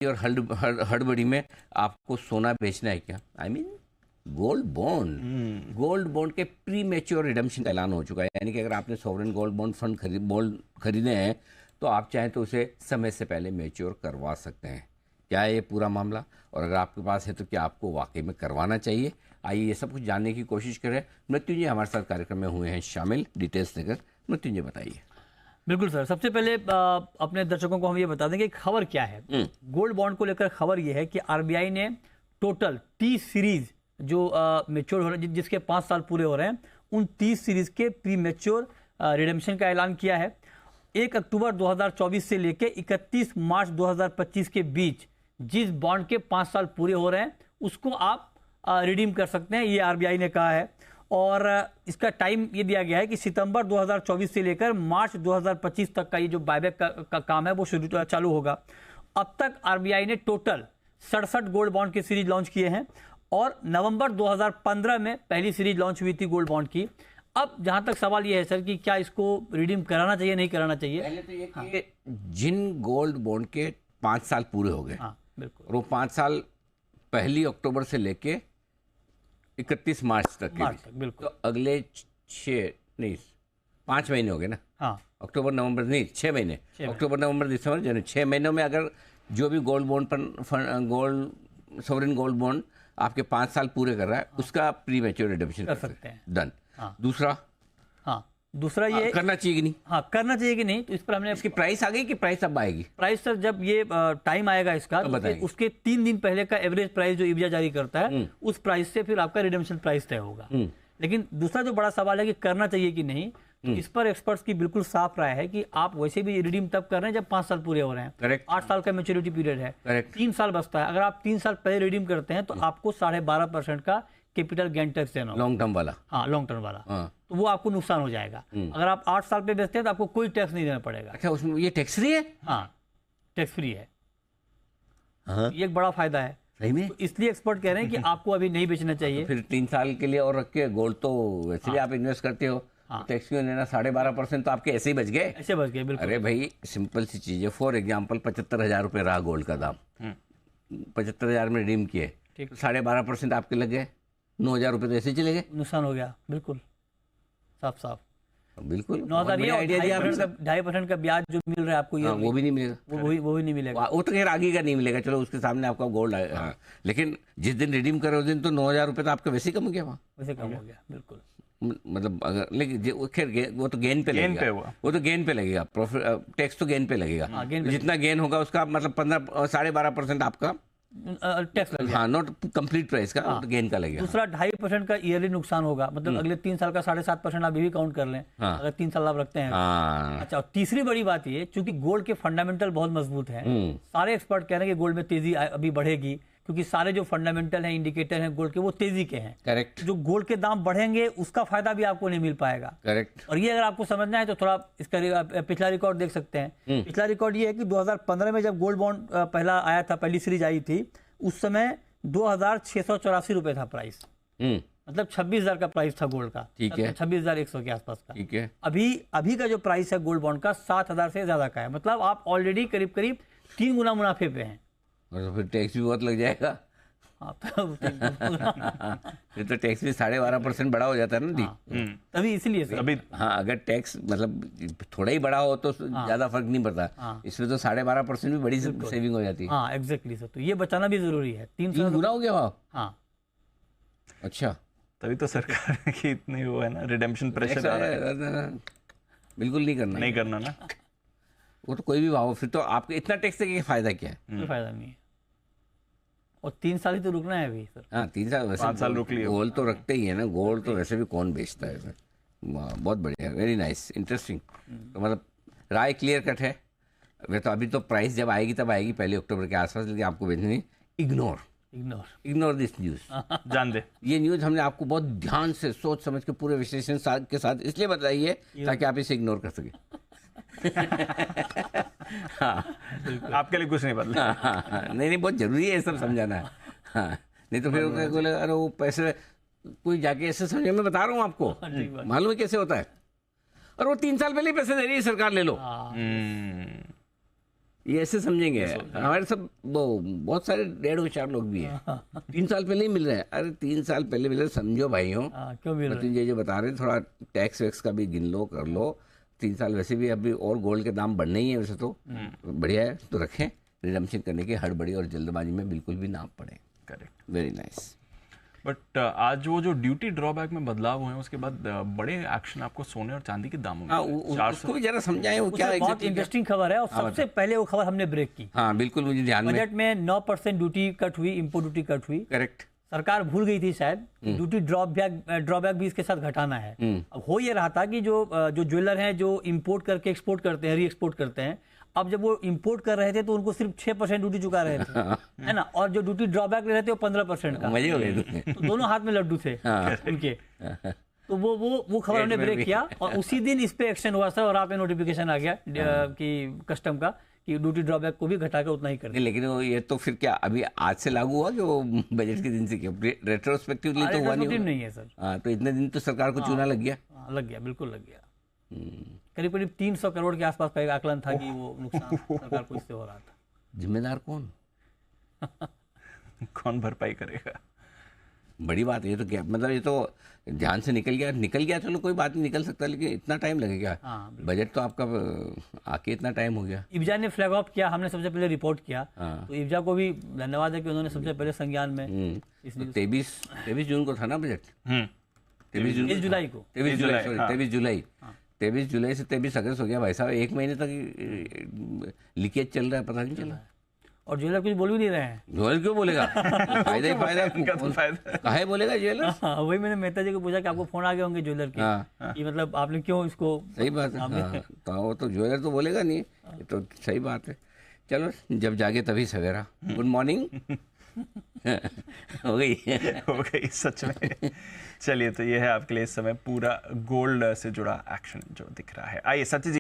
और हड़बड़ी में आपको सोना बेचना है क्या? आई मीन गोल्ड बॉन्ड के प्री मैच्योर रिडम्पशन का ऐलान हो चुका है। यानी कि अगर आपने सॉवरेन गोल्ड बॉन्ड फंड खरीदे हैं तो आप चाहें तो उसे समय से पहले मैच्योर करवा सकते हैं। क्या है ये पूरा मामला, और अगर आपके पास है तो क्या आपको वाकई में करवाना चाहिए? आइए ये सब कुछ जानने की कोशिश करें। मृत्युंजय हमारे साथ कार्यक्रम में हुए हैं शामिल, डिटेल्स देकर। मृत्युंजय बताइए। बिल्कुल सर, सबसे पहले अपने दर्शकों को हम ये बता दें कि खबर क्या है। गोल्ड बॉन्ड को लेकर खबर ये है कि आरबीआई ने टोटल 30 सीरीज जो मेच्योर हो रहे हैं, जिसके 5 साल पूरे हो रहे हैं, उन 30 सीरीज के प्री मेच्योर रिडेम्पशन का ऐलान किया है। 1 अक्टूबर 2024 से लेकर 31 मार्च 2025 के बीच जिस बॉन्ड के 5 साल पूरे हो रहे हैं उसको आप रिडीम कर सकते हैं, ये आरबीआई ने कहा है। और इसका टाइम ये दिया गया है कि सितंबर 2024 से लेकर मार्च 2025 तक का ये जो बायबैक का काम है वो शुरू चालू होगा। अब तक आरबीआई ने टोटल 67 गोल्ड बॉन्ड की सीरीज लॉन्च किए हैं और नवंबर 2015 में पहली सीरीज लॉन्च हुई थी गोल्ड बॉन्ड की। अब जहां तक सवाल ये है सर कि क्या इसको रिडीम कराना चाहिए, नहीं कराना चाहिए। पहले तो ये कि जिन गोल्ड बॉन्ड के 5 साल पूरे हो गए, हाँ बिल्कुल, और वो 5 साल 1 अक्टूबर से लेके 31 मार्च तक के बीच, बिल्कुल, तो अगले 5 महीने हो गए ना। हाँ, अक्टूबर नवंबर नहीं, 6 महीने, अक्टूबर नवंबर दिसंबर जनवरी, 6 महीनों में अगर जो भी गोल्ड बॉन्ड पर सॉवरेन गोल्ड बॉन्ड आपके 5 साल पूरे कर रहा है, उसका प्री मैच्योर रिडेम्पशन कर सकते हैं। डन। हाँ। दूसरा ये करना चाहिए कि नहीं? हाँ, करना चाहिए कि नहीं, तो इस पर हमने इसकी प्राइस आ गई कि प्राइस अब आएगी? प्राइस सर जब ये टाइम आएगा इसका तो तो उसके 3 दिन पहले का एवरेज प्राइस जो इबिया जारी करता है उस प्राइस से फिर आपका रिडेम्पशन प्राइस तय होगा। लेकिन दूसरा जो बड़ा सवाल है कि करना चाहिए कि नहीं, तो इस पर एक्सपर्ट्स की बिल्कुल साफ राय है कि आप वैसे भी रिडीम तब कर रहे हैं जब 5 साल पूरे हो रहे हैं। करेक्ट। 8 साल का मैच्योरिटी पीरियड है, 3 साल बचता है। अगर आप 3 साल पहले रिडीम करते हैं तो आपको 12.5% का कैपिटल गेन टैक्स देना होगा, लॉन्ग टर्म वाला। हाँ, लॉन्ग टर्म वाला। तो वो आपको नुकसान हो जाएगा। अगर आप 8 साल पे बेचते हैं तो आपको कोई टैक्स नहीं देना पड़ेगा। अच्छा, उसमें ये टैक्स फ्री है? हाँ, टैक्स फ्री है। हाँ, ये एक बड़ा फायदा है। सही में? तो इसलिए एक्सपर्ट कह रहे हैं कि आपको अभी नहीं बेचना चाहिए। तो फिर 3 साल के लिए और रख के गोल्ड तो वैसे भी आप इन्वेस्ट करते हो, टैक्स क्यों लेना? 12.5% तो आपके ऐसे ही बच गए। ऐसे बच गए, बिल्कुल। अरे भाई, सिंपल सी चीज है। फॉर एग्जाम्पल 75,000 रुपये रहा गोल्ड का दाम, 75,000 में रिडीम किए, 12.5% आपके लग गए, 9,000 रुपये तो ऐसे ही चले गए। नुकसान हो गया, बिल्कुल, साफ साफ। बिल्कुल 9,000 ये 2.5% का ब्याज जो मिल रहा है आपको, ये वो भी नहीं मिलेगा। वो भी नहीं मिलेगा। वो तो खैर आगे का नहीं मिलेगा, चलो उसके सामने आपका गोल्ड है। हाँ, लेकिन जिस दिन रिडीम करो उस दिन तो 9,000 रुपये तो आपका वैसे ही कम हो गया वहाँ। वैसे कम हो गया, बिल्कुल। मतलब अगर, लेकिन खैर वो तो गेन पे लगेगा, वो तो गेन पे लगेगा, प्रॉफिट टैक्स तो गेन पे लगेगा। जितना गेन होगा उसका मतलब 12.5% आपका टैक्स लगेगा। हाँ, नॉट कंप्लीट प्राइस का, तो गेन का लगेगा। दूसरा 2.5% का ईयरली नुकसान होगा, मतलब अगले 3 साल का 7.5% आप ये भी काउंट कर लें। अगर 3 साल आप रखते हैं। अच्छा, और तीसरी बड़ी बात ये, चूंकि गोल्ड के फंडामेंटल बहुत मजबूत है, सारे एक्सपर्ट कह रहे हैं कि गोल्ड में तेजी अभी बढ़ेगी, क्योंकि सारे जो फंडामेंटल हैं, इंडिकेटर हैं गोल्ड के, वो तेजी के हैं। करेक्ट। जो गोल्ड के दाम बढ़ेंगे उसका फायदा भी आपको नहीं मिल पाएगा। करेक्ट। और ये अगर आपको समझना है तो थोड़ा इसका पिछला रिकॉर्ड देख सकते हैं। पिछला रिकॉर्ड ये है कि 2015 में जब गोल्ड बॉन्ड पहला आया था, पहली सीरीज आई थी, उस समय 2,684 रुपए था प्राइस। मतलब 26,000 का प्राइस था गोल्ड का। ठीक है। 26,100 के आसपास का। ठीक है। अभी का जो प्राइस है गोल्ड बॉन्ड का 7,000 से ज्यादा का है। मतलब आप ऑलरेडी करीब 3 गुना मुनाफे पे हैं। और तो फिर टैक्स भी बहुत लग जाएगा। फिर तो टैक्स भी 12.5% बड़ा हो जाता है ना दी। तभी इसलिए अभी हाँ, अगर टैक्स मतलब थोड़ा ही बड़ा हो तो ज्यादा फर्क नहीं पड़ता। इसमें तो 12.5% भी बड़ी सेविंग हो जाती है। हाँ, एग्जैक्टली सर। तो ये बचाना भी जरूरी है। 3 गुना हो गया वहाँ। हाँ, अच्छा, तभी तो सरकार की इतनी वो है ना, रिडेम्पशन प्रेशर आ रहा है। बिल्कुल नहीं करना ना। वो तो कोई भी भाव, फिर तो आपको इतना टैक्स से फायदा क्या है? कोई फायदा नहीं है। और 3 साल ही तो रुकना है अभी सर। हाँ, 3 साल, वैसे 5 साल रुक लिए। गोल्ड तो रखते ही है ना, गोल्ड तो वैसे भी कौन बेचता है सर। बहुत बढ़िया, वेरी नाइस, इंटरेस्टिंग। तो मतलब राय क्लियर कट है। वे तो अभी तो प्राइस जब आएगी तब आएगी, 1 अक्टूबर के आसपास, लेकिन आपको बेचनी इग्नोर दिस न्यूज। जान दे, ये न्यूज हमने आपको बहुत ध्यान से सोच समझ के पूरे विश्लेषण के साथ इसलिए बताई है ताकि आप इसे इग्नोर कर सके। हाँ, आपके लिए कुछ नहीं बदला। हाँ, नहीं, बहुत जरूरी है सब समझाना। हाँ, नहीं तो फिर बोले अरे वो पैसे कोई जाके ऐसे समझे, मैं बता रहा हूँ आपको, मालूम है कैसे होता है। और वो 3 साल पहले पैसे दे रही है सरकार, ले लो। ये ऐसे समझेंगे। हमारे सब वो बहुत सारे 1.5-4 लोग भी हैं 3 साल पहले ही मिल रहे हैं। अरे 3 साल पहले मिल रहे, समझो भाइयों। क्यों मिल रहा है? जो बता रहे हैं, थोड़ा टैक्स वैक्स का भी गिन लो, कर लो। 3 साल वैसे भी अभी और गोल्ड के दाम बढ़ने ही है वैसे तो। बढ़िया है, तो रखें। रिडम्पशन करने की हड़बड़ी और जल्दबाजी में बिल्कुल भी ना पड़े। करेक्ट। Very nice. बट आज वो जो ड्यूटी ड्रॉबैक में बदलाव हुए हैं उसके बाद बड़े एक्शन आपको सोने और चांदी के दामों में हाँ, मिले। 400 उसको भी जरा समझाएं वो क्या उसमें बहुत exactly इंटरेस्टिंग खबर है, और सबसे पहले वो खबर हमने ब्रेक की। हाँ बिल्कुल, मुझे ध्यान में। बजट में 9% ड्यूटी कट हुई, इंपोर्ट ड्यूटी कट हुई। करेक्ट। सरकार भूल गई थी शायद कि ड्यूटी ड्रॉबैक भी इसके साथ घटाना है। अब हो ये रहा था कि जो ज्वेलर हैं जो इंपोर्ट करके एक्सपोर्ट करते हैं, री एक्सपोर्ट करते हैं, अब जब वो इंपोर्ट कर रहे थे तो उनको सिर्फ 6% ड्यूटी चुका रहे थे, है ना, और जो ड्यूटी ड्रॉबैक ले रहे थे वो 15% का। मजे हो गए। तो दोनों हाथ में लड्डू थे उनके। तो वो खबर हमने ब्रेक किया, और उसी दिन इस पे एक्शन हुआ सर, और आप पे नोटिफिकेशन आ गया कि कस्टम का कि ड्यूटी ड्रॉबैक को भी घटाकर उतना ही कर दिया। लेकिन वो ये तो फिर क्या अभी आज से लागू हुआ कि वो बजट के दिन से क्या रेट्रोस्पेक्टिवली तो हुआ नहीं है सर। हाँ, तो इतने दिन तो सरकार को चूना लग गया। लग गया, बिल्कुल लग गया। करीब करीब 300 करोड़ के आसपास का एक आकलन था कि वो नुकसान सरकार को इससे हो रहा था। जिम्मेदार कौन? कौन भरपाई करेगा? बड़ी बात है ये तो। क्या मतलब, ये तो ध्यान से निकल गया चलो कोई बात नहीं, निकल सकता, लेकिन इतना टाइम लगेगा? बजट तो आपका आके इतना टाइम हो गया। इब्जा ने फ्लैग ऑफ किया, हमने सबसे पहले रिपोर्ट किया। तो इब्जा को भी धन्यवाद है कि उन्होंने सबसे पहले संज्ञान में। 23 जून को था ना बजट? 23 जुलाई को। 23 जुलाई से 23 अगस्त हो गया भाई साहब। 1 महीने तक लीकेज चल रहा है, पता नहीं चला। और ज्वेलर कुछ बोल भी नहीं रहे हैं। ज्वेलर क्यों बोलेगा? फायदा ही फायदा। काहे बोलेगा ज्वेलर? वही मैंने मेहता जी को पूछा कि आपको फोन आ गए होंगे ज्वेलर के, कि मतलब आपने क्यों इसको। सही बात है। हाँ, तो वो तो ज्वेलर तो बोलेगा नहीं, ये तो सही बात है। चलो, जब जागे तभी सवेरा। Good morning. हो गई सच में। चलिए, तो ये है आपके लिए इस समय पूरा गोल्ड से जुड़ा एक्शन जो दिख रहा है। आइए सत्य जी।